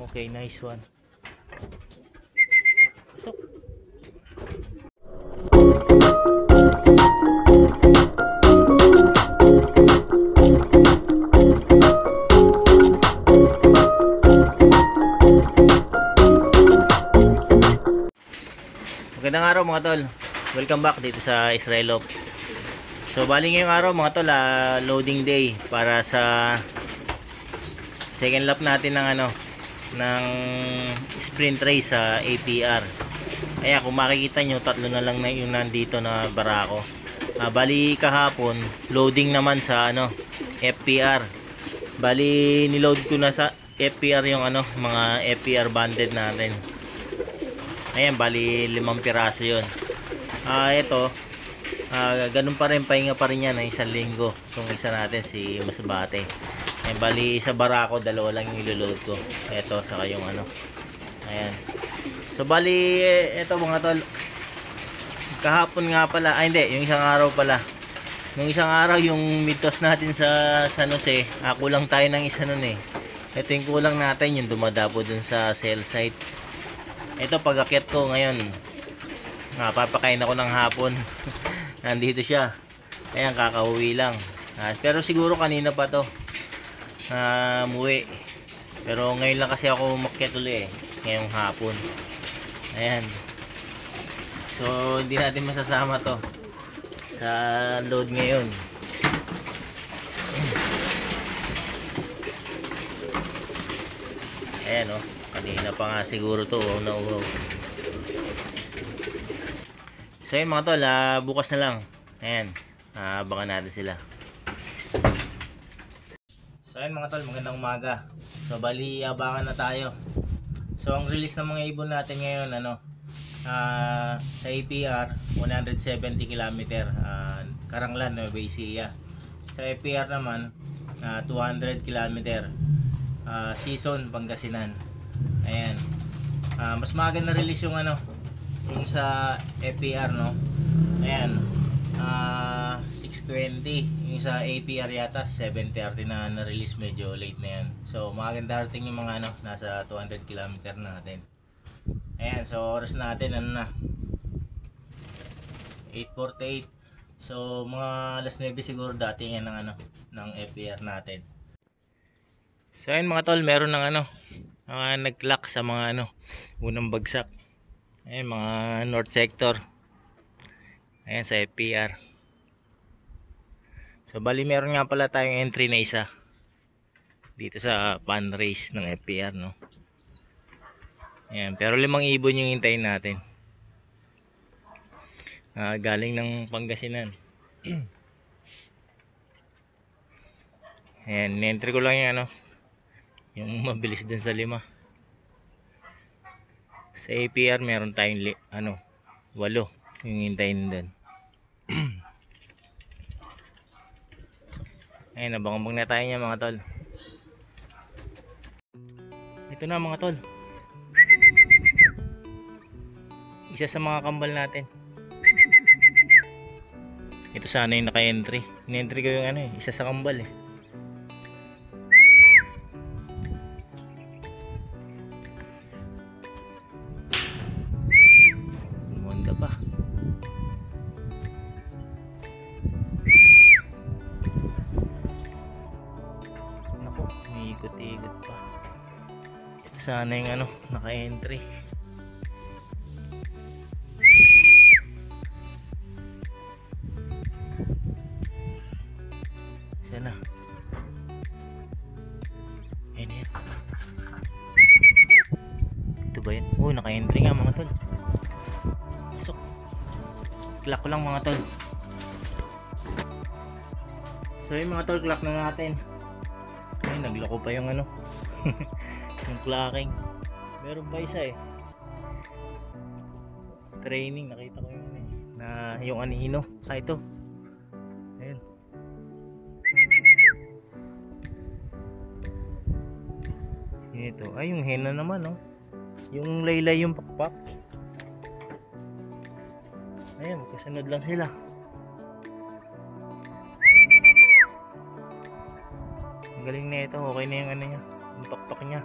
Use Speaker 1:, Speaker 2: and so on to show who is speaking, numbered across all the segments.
Speaker 1: Okay, nice one. So, magandang araw mga tol. Welcome back dito sa Israelop. So bali ngayong araw mga tol, loading day para sa second lap natin ng sprint race sa APR. Kaya kung makikita nyo, tatlo na lang na yung nandito na barako. Bali kahapon loading naman sa FPR. Bali niload ko na sa FPR yung mga FPR banded natin. Ayan, bali 5 piraso yun. Ito ganun pa rin, pahinga pa rin yan na 1 linggo. Kung isa natin si Masbate. Ayan, bali sa barako 2 lang yung iloload ko. Ito saka yung ayan. So bali ito mga tol, kahapon nga pala, hindi, yung isang araw pala. Nung isang araw yung midtoss natin sa San Jose, kulang tayo ng isa nun eh. Ito yung kulang natin, yung dumadapo dun sa cell site. Ito pag-akyat ko ngayon, papakain ako ng hapon. Nandito siya. Ayan, kakauwi lang. Pero siguro kanina pa to muwi. Pero ngayon lang kasi ako umakyat ulit ngayong hapon. Ayan. So hindi natin masasama to sa load ngayon. Ayan kanina pa nga siguro to nauhaw. So yun mga tol, bukas na lang. Ayan, abangan natin sila. So yun mga tol, magandang umaga. So bali abangan na tayo. So ang release ng mga ibon natin ngayon sa APR 170 km, Karanglan, Nueva Ecija. Sa APR naman 200 km, Season, Pangasinan. Ayan. Mas maaga na release yung yung sa APR ayan, 6:20. Yung sa APR yata 7:30 na na-release, medyo late na yan. So maganda darating yung mga nasa 200 km natin. Ayan, so oras natin na 8:48. So mga alas 9 siguro dating yan ng APR natin. So ayan mga tol, meron ng nag-lock sa mga unang bagsak. Ayan, mga north sector. Ayan sa FPR. So bali meron nga pala tayong entry na isa dito sa pan race ng FPR Ayan, pero 5 ibon yung hintayin natin. Galing ng Pangasinan. Ayan, entry ko lang yung yung mabilis dun sa 5. Sa APR meron tayong 8 yung hintayin dun. Ayan, nabangabang na tayo niya mga tol. Ito na mga tol, isa sa mga kambal natin. Ito sana yung naka-entry. In-entry ko yung isa sa kambal eh. Monda pa. Naku, may ikot-ikot pa. Ito sana yung naka-entry. Sana. Ayan yan. Ito ba yan? Naka-entry nga mga tol. Pasok. Clock ko lang mga tol. So yung mga tol, clock na natin. Ay, nagloko pa yung yung clocking. Meron pa isa eh. Training, nakita ko yung na yung anino sa ito. Ayun. Ito, ay yung hena naman yung laylay yung pakpak. Ayun, kasunod lang sila. Ang galing na ito, okay na yung niya, yung pakpak niya.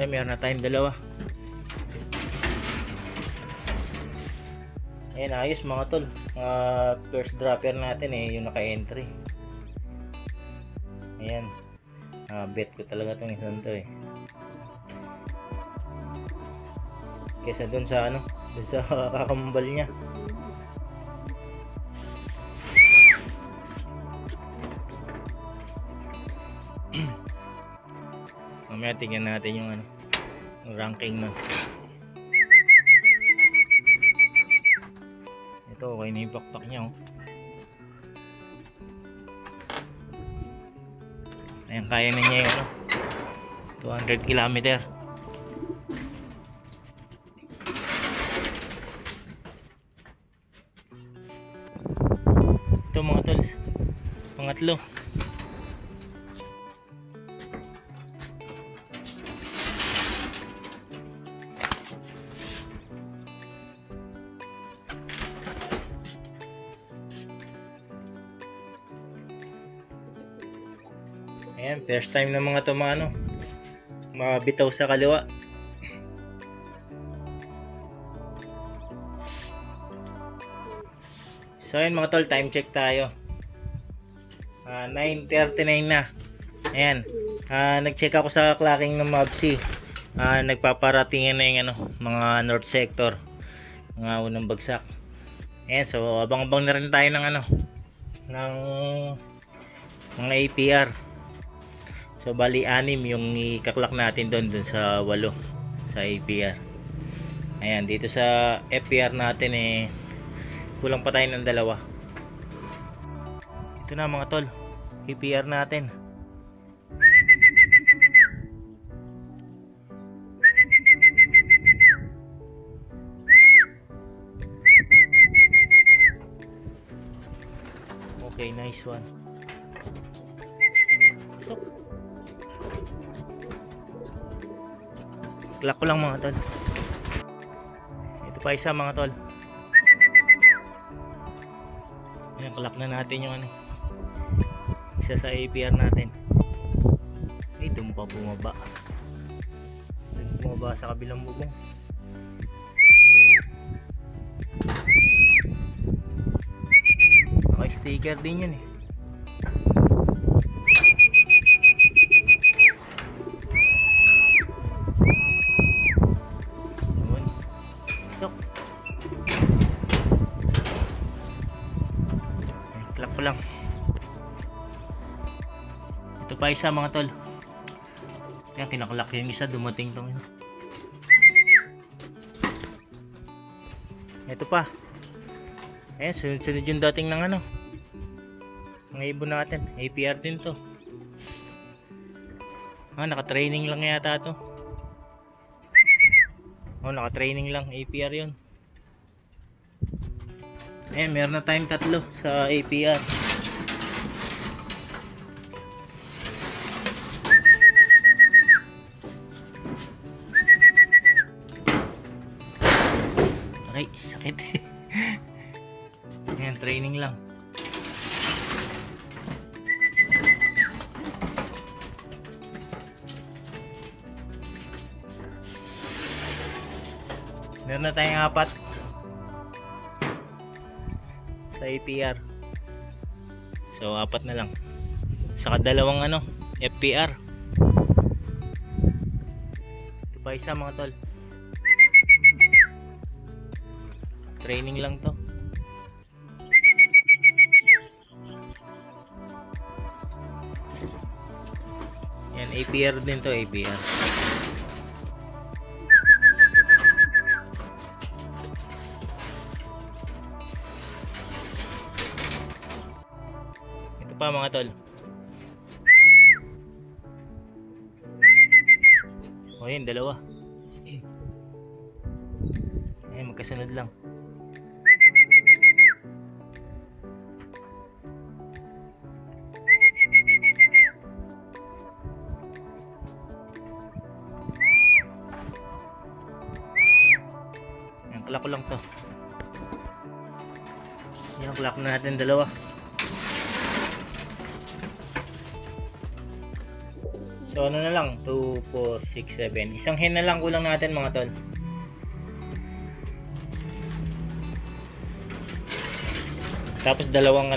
Speaker 1: Ay, meron na tayong dalawa. Ayan, ayos mga tol. First dropper natin yung naka-entry. Ayan. Bet ko talaga itong isang to kesa dun sa dun sa kakambal niya. Mamaya tingnan natin yung yung ranking nun. Ito okay na yung pakpak niya Ayan, kaya na niya yung 200 kilometer. Ito mga tol, pangatlo. Ayan, first time na mga mabitaw sa kaliwa. So ayan mga tol, time check tayo. 9:39 na. Ayan, nag-check ako sa clocking ng MABSI. Nagpaparatingin na yung mga north sector, mga unang bagsak. Ayan, so abang-abang na rin tayo ng ng mga APR. So bali 6 yung ikaklak natin doon sa 8 sa APR. Ayan, dito sa FPR natin kulang pa tayo ng 2. Ito na mga tol, APR natin. Okay, nice one. So, klak ko lang mga tol. Ito pa isa mga tol. Ayan, klak na natin yung isa sa APR natin. Ay, doon pa bumaba. Bumaba sa kabilang bubong. Okay, sticker din yun Klak ko lang. Ito pa isa mga tol. Yan, kinaklak yung isa, dumating tong ito pa. Ayan, sunod-sunod yung dating ng mga ibon natin. APR din to. Naka-training lang yata to. Naka-training lang, APR yun. Meron na tayong 3 sa APR. Aray, sakit. Ayan, training lang. Meron na tayong 4 sa APR. So 4 na lang. Saka 2 FPR. Ito pa isa mga tol. Training lang to. Yan, APR din to, APR. Ito pa mga tol. Yun, 2. Ayan, magkasunod lang. Klak ko lang to. Yan, klak na natin 2. So ano na lang, 2, 4, 6, 7. Isang hen na lang kulang natin mga tol. Tapos dalawang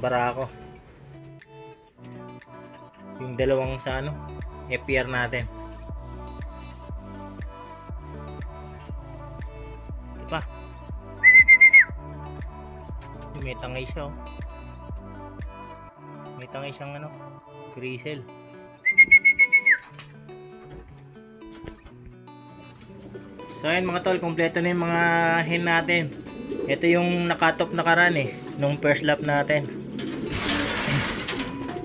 Speaker 1: barako. Yung dalawang sa FPR natin. Diba? May tangay siya, oh. May tangay siyang grizzle. So ayun mga tol, kompleto na yung mga hen natin. Ito yung nakatop na karan nung first lap natin.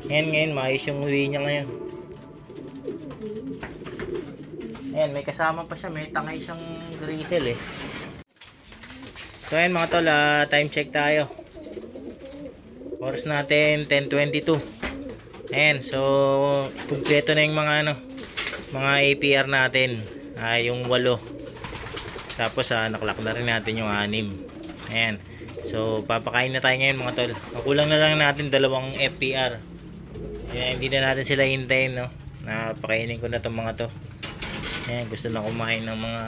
Speaker 1: Ngayon maayos yung uwi niya ngayon. Ayan, may kasama pa siya, may tangay siyang grizzle So ayun mga tol, time check tayo. Oras natin 10:22. Ayan, so kumpleto na yung mga APR natin. Yung 8. Tapos naklak na rin natin yung 6. Ayan. So papakain na tayo ngayon mga tol. Kulang na lang natin 2 FPR. Ayan, hindi na natin sila hintayin, no. Napakainin ko na tong mga to. Ayan, gusto na kumain ng mga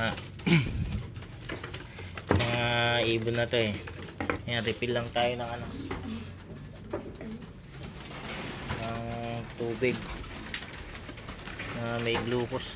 Speaker 1: ibon na to Ayan, refill lang tayo ng ng tubig na may glucose.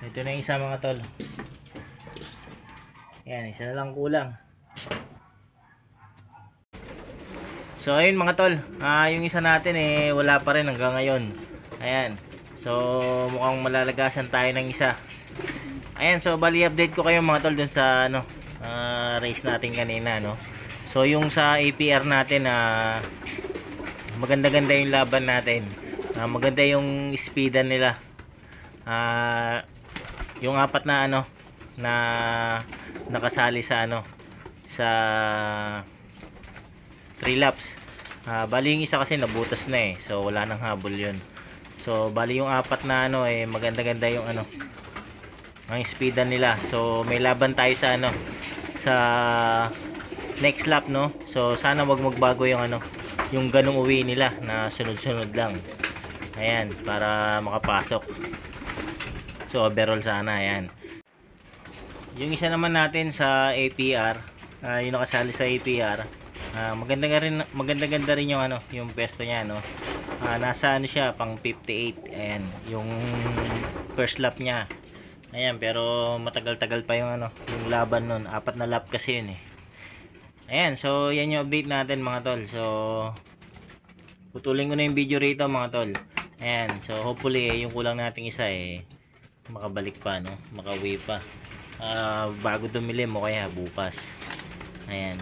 Speaker 1: Ito na yung isa mga tol. Ayan, isa na lang kulang. So ayun mga tol, yung isa natin wala pa rin hanggang ngayon. Ayan. So mukhang malalagasan tayo ng isa. Ayan, so bali update ko kayo mga tol dun sa race natin kanina, no. So yung sa APR natin maganda-ganda yung laban natin. Maganda yung speedan nila. Yung 4 na na nakasali sa sa 3 laps. Bali yung isa kasi nabutas na so wala nang habol yun. So bali yung 4 na maganda-ganda yung ang speedan nila. So may laban tayo sa sa next lap, no. So sana wag magbago yung yung ganung uwi nila na sunod-sunod lang. Ayan, para makapasok. So overall sana, ayan. Yung isa naman natin sa APR, yung nakasali sa APR, maganda-ganda rin yung yung pesto niya, no. Nasa siya pang 58. Ayan, yung first lap niya. Ayan, pero matagal-tagal pa yung yung laban nun. 4 na lap kasi yun Ayan, so yan yung update natin mga tol. So putulin ko na yung video rito mga tol. Ayan, so hopefully yung kulang nating isa makabalik pa, no, makauwi pa bago dumilim o kaya bukas. Ayan,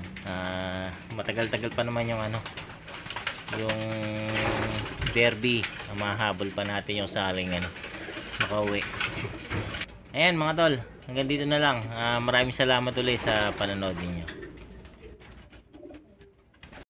Speaker 1: matagal-tagal pa naman yung yung derby. Mahabol pa natin yung saling makauwi. Ayan mga tol, hanggang dito na lang. Maraming salamat ulit sa panonood ninyo.